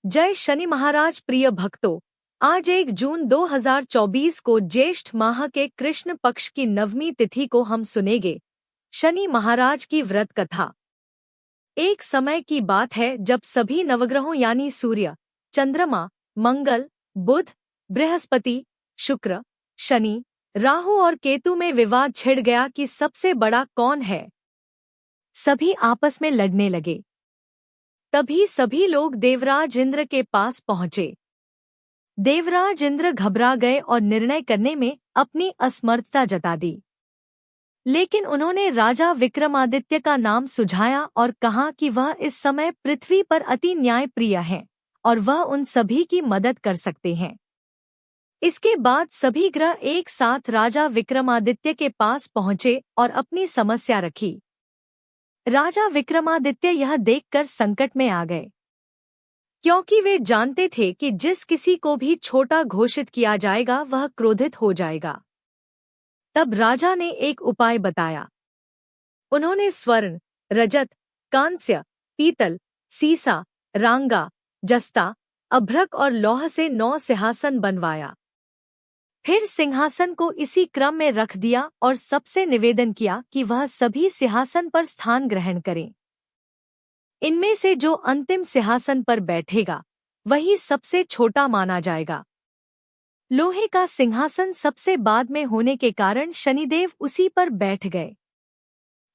जय शनि महाराज। प्रिय भक्तों, आज 1 जून 2024 को ज्येष्ठ माह के कृष्ण पक्ष की नवमी तिथि को हम सुनेंगे शनि महाराज की व्रत कथा। एक समय की बात है जब सभी नवग्रहों यानी सूर्य, चंद्रमा, मंगल, बुध, बृहस्पति, शुक्र, शनि, राहु और केतु में विवाद छिड़ गया कि सबसे बड़ा कौन है। सभी आपस में लड़ने लगे। तभी सभी लोग देवराज इंद्र के पास पहुंचे। देवराज इंद्र घबरा गए और निर्णय करने में अपनी असमर्थता जता दी। लेकिन उन्होंने राजा विक्रमादित्य का नाम सुझाया और कहा कि वह इस समय पृथ्वी पर अति न्यायप्रिय हैं और वह उन सभी की मदद कर सकते हैं। इसके बाद सभी ग्रह एक साथ राजा विक्रमादित्य के पास पहुंचे और अपनी समस्या रखी। राजा विक्रमादित्य यह देखकर संकट में आ गए, क्योंकि वे जानते थे कि जिस किसी को भी छोटा घोषित किया जाएगा वह क्रोधित हो जाएगा। तब राजा ने एक उपाय बताया। उन्होंने स्वर्ण, रजत, कांस्य, पीतल, सीसा, रांगा, जस्ता, अभ्रक और लौह से 9 सिंहासन बनवाया। फिर सिंहासन को इसी क्रम में रख दिया और सबसे निवेदन किया कि वह सभी सिंहासन पर स्थान ग्रहण करें। इनमें से जो अंतिम सिंहासन पर बैठेगा वही सबसे छोटा माना जाएगा। लोहे का सिंहासन सबसे बाद में होने के कारण शनिदेव उसी पर बैठ गए।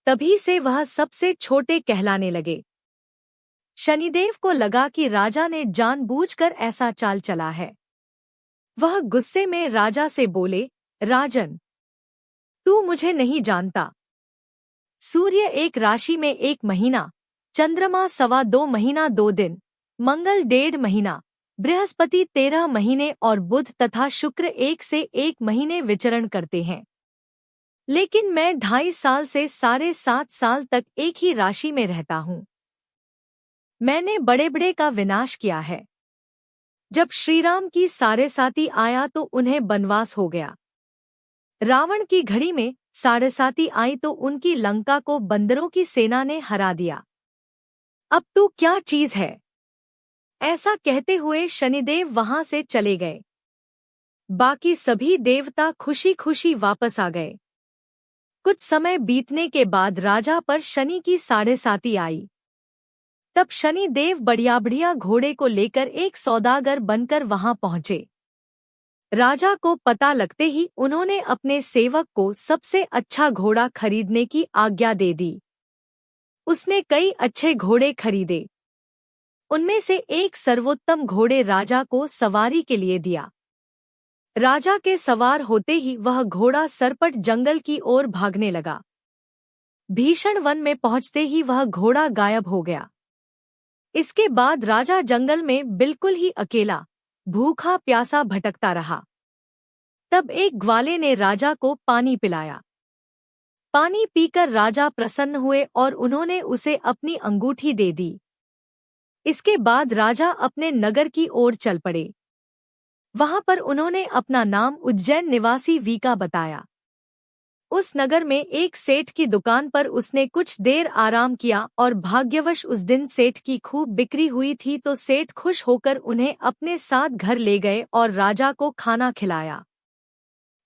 तभी से वह सबसे छोटे कहलाने लगे। शनिदेव को लगा कि राजा ने जानबूझकर ऐसा चाल चला है। वह गुस्से में राजा से बोले, राजन, तू मुझे नहीं जानता। सूर्य 1 राशि में 1 महीना, चंद्रमा 2.25 महीना 2 दिन, मंगल 1.5 महीना, बृहस्पति 13 महीने और बुध तथा शुक्र 1 से 1 महीने विचरण करते हैं। लेकिन मैं 2.5 साल से 7.5 साल तक एक ही राशि में रहता हूँ। मैंने बड़े बड़े का विनाश किया है। जब श्रीराम की साढ़ेसाती आया तो उन्हें वनवास हो गया। रावण की घड़ी में साढ़ेसाती आई तो उनकी लंका को बंदरों की सेना ने हरा दिया। अब तू क्या चीज है? ऐसा कहते हुए शनिदेव वहां से चले गए। बाकी सभी देवता खुशी खुशी वापस आ गए। कुछ समय बीतने के बाद राजा पर शनि की साढ़ेसाती आई। तब शनि देव बढ़िया घोड़े को लेकर एक सौदागर बनकर वहां पहुंचे। राजा को पता लगते ही उन्होंने अपने सेवक को सबसे अच्छा घोड़ा खरीदने की आज्ञा दे दी। उसने कई अच्छे घोड़े खरीदे। उनमें से एक सर्वोत्तम घोड़े राजा को सवारी के लिए दिया। राजा के सवार होते ही वह घोड़ा सरपट जंगल की ओर भागने लगा। भीषण वन में पहुंचते ही वह घोड़ा गायब हो गया। इसके बाद राजा जंगल में बिल्कुल ही अकेला, भूखा प्यासा भटकता रहा। तब एक ग्वाले ने राजा को पानी पिलाया। पानी पीकर राजा प्रसन्न हुए और उन्होंने उसे अपनी अंगूठी दे दी। इसके बाद राजा अपने नगर की ओर चल पड़े। वहां पर उन्होंने अपना नाम उज्जैन निवासी वीका बताया। उस नगर में एक सेठ की दुकान पर उसने कुछ देर आराम किया और भाग्यवश उस दिन सेठ की खूब बिक्री हुई थी तो सेठ खुश होकर उन्हें अपने साथ घर ले गए और राजा को खाना खिलाया।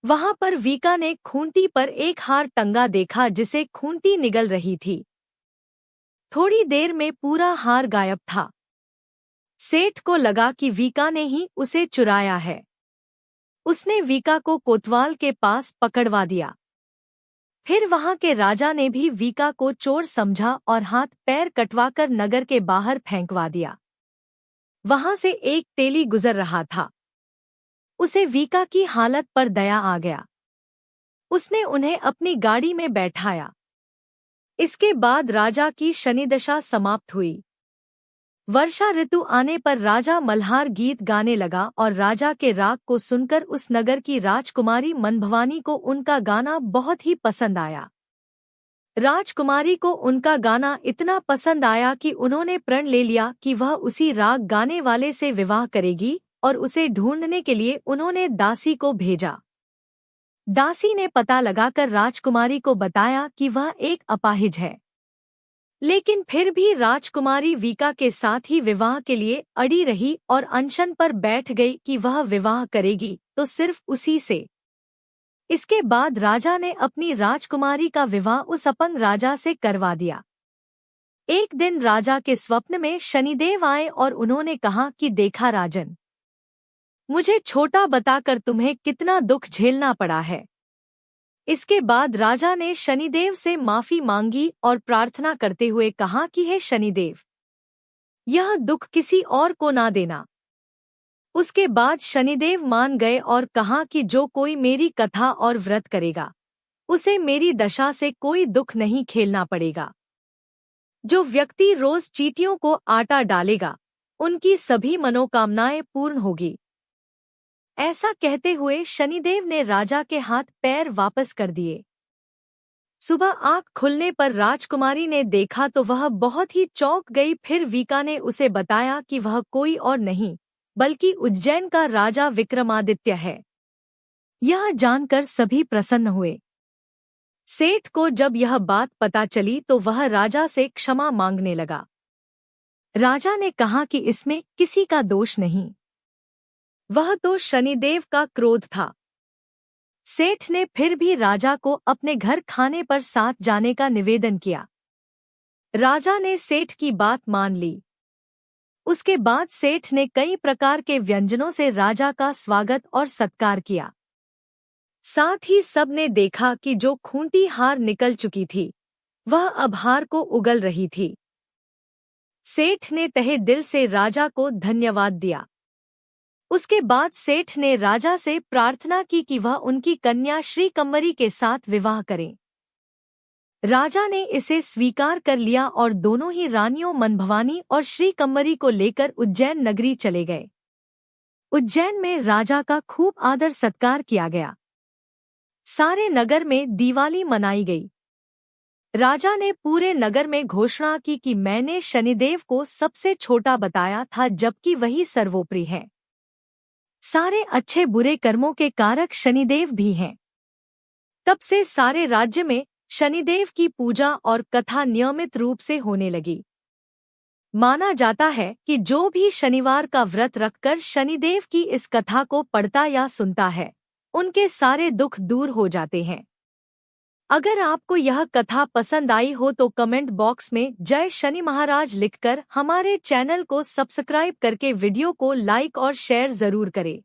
वहां पर वीका ने खूंटी पर एक हार टंगा देखा जिसे खूंटी निगल रही थी। थोड़ी देर में पूरा हार गायब था। सेठ को लगा कि वीका ने ही उसे चुराया है। उसने वीका को कोतवाल के पास पकड़वा दिया। फिर वहां के राजा ने भी वीका को चोर समझा और हाथ पैर कटवाकर नगर के बाहर फेंकवा दिया। वहां से एक तेली गुजर रहा था। उसे वीका की हालत पर दया आ गया। उसने उन्हें अपनी गाड़ी में बैठाया। इसके बाद राजा की शनिदशा समाप्त हुई। वर्षा ऋतु आने पर राजा मल्हार गीत गाने लगा और राजा के राग को सुनकर उस नगर की राजकुमारी मनभवानी को उनका गाना बहुत ही पसंद आया। राजकुमारी को उनका गाना इतना पसंद आया कि उन्होंने प्रण ले लिया कि वह उसी राग गाने वाले से विवाह करेगी और उसे ढूंढने के लिए उन्होंने दासी को भेजा। दासी ने पता लगाकर राजकुमारी को बताया कि वह एक अपाहिज है। लेकिन फिर भी राजकुमारी वीका के साथ ही विवाह के लिए अड़ी रही और अनशन पर बैठ गई कि वह विवाह करेगी तो सिर्फ उसी से। इसके बाद राजा ने अपनी राजकुमारी का विवाह उस अपंग राजा से करवा दिया। एक दिन राजा के स्वप्न में शनिदेव आए और उन्होंने कहा कि देखा राजन, मुझे छोटा बताकर तुम्हें कितना दुख झेलना पड़ा है। इसके बाद राजा ने शनिदेव से माफी मांगी और प्रार्थना करते हुए कहा कि हे शनिदेव, यह दुख किसी और को ना देना। उसके बाद शनिदेव मान गए और कहा कि जो कोई मेरी कथा और व्रत करेगा उसे मेरी दशा से कोई दुख नहीं झेलना पड़ेगा। जो व्यक्ति रोज चींटियों को आटा डालेगा उनकी सभी मनोकामनाएं पूर्ण होगी। ऐसा कहते हुए शनिदेव ने राजा के हाथ पैर वापस कर दिए। सुबह आंख खुलने पर राजकुमारी ने देखा तो वह बहुत ही चौंक गई। फिर वीका ने उसे बताया कि वह कोई और नहीं बल्कि उज्जैन का राजा विक्रमादित्य है। यह जानकर सभी प्रसन्न हुए। सेठ को जब यह बात पता चली तो वह राजा से क्षमा मांगने लगा। राजा ने कहा कि इसमें किसी का दोष नहीं, वह तो शनिदेव का क्रोध था। सेठ ने फिर भी राजा को अपने घर खाने पर साथ जाने का निवेदन किया। राजा ने सेठ की बात मान ली। उसके बाद सेठ ने कई प्रकार के व्यंजनों से राजा का स्वागत और सत्कार किया। साथ ही सब ने देखा कि जो खूंटी हार निकल चुकी थी वह अब हार को उगल रही थी। सेठ ने तहे दिल से राजा को धन्यवाद दिया। उसके बाद सेठ ने राजा से प्रार्थना की कि वह उनकी कन्या श्रीकंवरी के साथ विवाह करें। राजा ने इसे स्वीकार कर लिया और दोनों ही रानियों मनभवानी और श्रीकंवरी को लेकर उज्जैन नगरी चले गए। उज्जैन में राजा का खूब आदर सत्कार किया गया। सारे नगर में दिवाली मनाई गई। राजा ने पूरे नगर में घोषणा की कि मैंने शनिदेव को सबसे छोटा बताया था जबकि वही सर्वोपरि है। सारे अच्छे बुरे कर्मों के कारक शनिदेव भी हैं। तब से सारे राज्य में शनिदेव की पूजा और कथा नियमित रूप से होने लगी। माना जाता है कि जो भी शनिवार का व्रत रखकर शनिदेव की इस कथा को पढ़ता या सुनता है उनके सारे दुख दूर हो जाते हैं। अगर आपको यह कथा पसंद आई हो तो कमेंट बॉक्स में जय शनि महाराज लिखकर हमारे चैनल को सब्सक्राइब करके वीडियो को लाइक और शेयर जरूर करें।